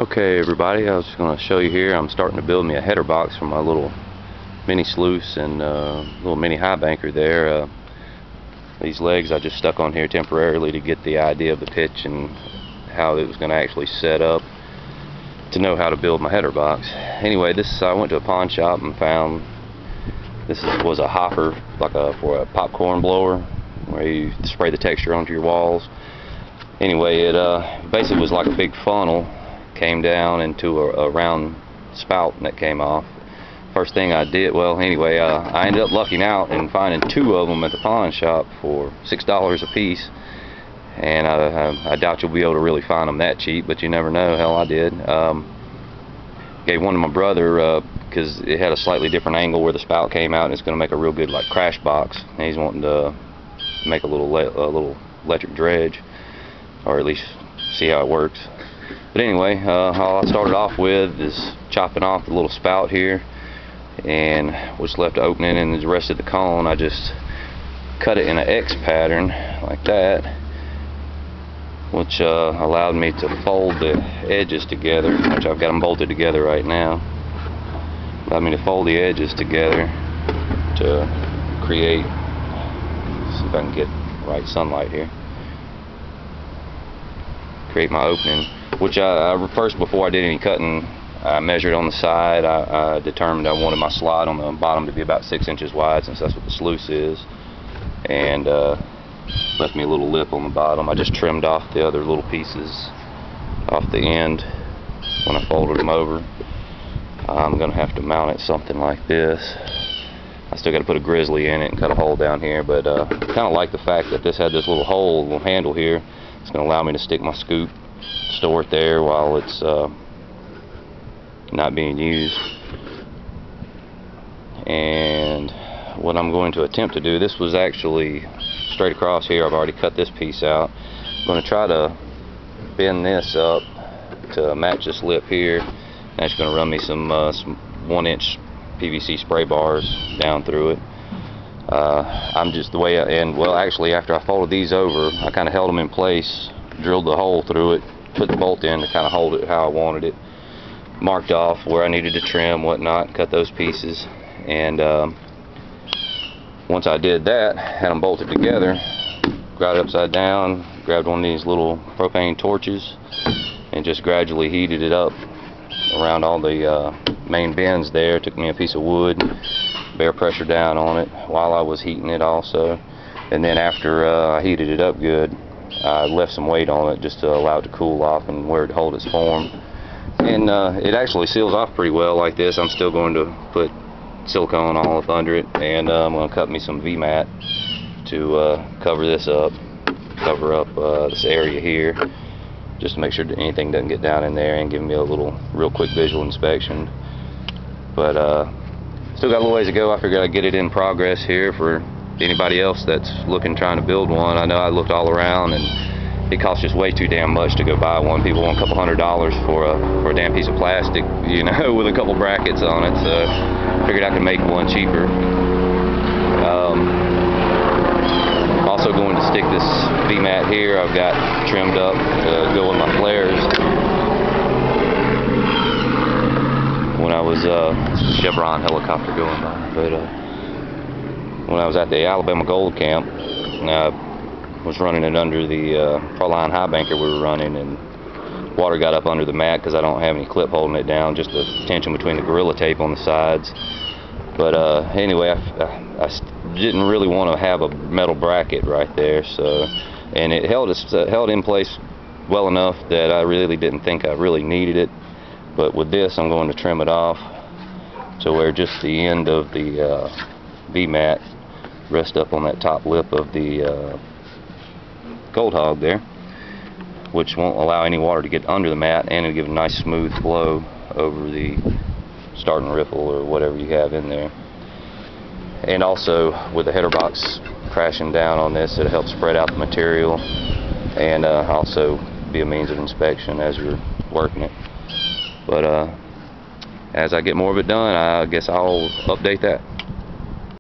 Okay everybody, I was just going to show you here, I'm starting to build me a header box for my little mini sluice and little mini Highbanker there. These legs I just stuck on here temporarily to get the idea of the pitch and how it was going to actually set up to know how to build my header box. Anyway, I went to a pawn shop and found was a hopper, like for a popcorn blower, where you spray the texture onto your walls. Anyway, it basically was like a big funnel, came down into a round spout that came off. First thing I did, I ended up lucking out and finding two of them at the pawn shop for $6 a piece. And I doubt you'll be able to really find them that cheap, but you never know. Hell, I did. Gave one to my brother because it had a slightly different angle where the spout came out, and it's going to make a real good like crash box. And he's wanting to make a little electric dredge, or at least see how it works. But anyway, all I started off with is chopping off the little spout here, and what's left opening, and the rest of the cone I just cut it in an X pattern like that, which allowed me to fold the edges together, which I've got them bolted together right now. Allowed me to fold the edges together to create, see if I can get right sunlight here, create my opening, which first, before I did any cutting, I measured on the side. I determined I wanted my slot on the bottom to be about 6 inches wide, since that's what the sluice is, and left me a little lip on the bottom. I just trimmed off the other little pieces off the end when I folded them over. I'm going to have to mount it something like this. I still got to put a grizzly in it and cut a hole down here, but kind of like the fact that this had this little hole, little handle here. It's going to allow me to stick my scoop, store it there while it's not being used. And what I'm going to attempt to do, this was actually straight across here. I've already cut this piece out. I'm going to try to bend this up to match this lip here. That's going to run me some 1-inch PVC spray bars down through it. I'm just the way actually after I folded these over, I kind of held them in place, drilled the hole through it, put the bolt in to kind of hold it how I wanted it, marked off where I needed to trim, whatnot, cut those pieces, and once I did that, had them bolted together, grabbed it upside down, grabbed one of these little propane torches, and just gradually heated it up around all the main bends there. It took me a piece of wood, bear pressure down on it while I was heating it also, and then after I heated it up good, I left some weight on it just to allow it to cool off and where it hold its form. And it actually seals off pretty well like this. I'm still going to put silicone all up under it, and I'm going to cut me some V-mat to cover this up, cover up this area here, just to make sure that anything doesn't get down in there, and give me a real quick visual inspection. But still got a little ways to go. I figured I'd get it in progress here for anybody else that's trying to build one. I know I looked all around, and it costs just way too damn much to go buy one. People want a couple $100s for a damn piece of plastic, you know, with a couple brackets on it. So I figured I could make one cheaper. Also going to stick this V-mat here I've got trimmed up to go with my flares. When I was Chevron helicopter going by, but when I was at the Alabama Gold Camp, I was running it under the Fraulein Highbanker we were running, and water got up under the mat because I don't have any clip holding it down, just the tension between the Gorilla Tape on the sides. But anyway, I didn't really want to have a metal bracket right there, so, and it held in place well enough that I really didn't think I really needed it. But with this, I'm going to trim it off to where just the end of the V-mat rests up on that top lip of the Gold Hog there, which won't allow any water to get under the mat, and it'll give a nice smooth flow over the starting riffle or whatever you have in there. And also with the header box crashing down on this, it'll help spread out the material, and also be a means of inspection as you're working it. But as I get more of it done, I guess I'll update that.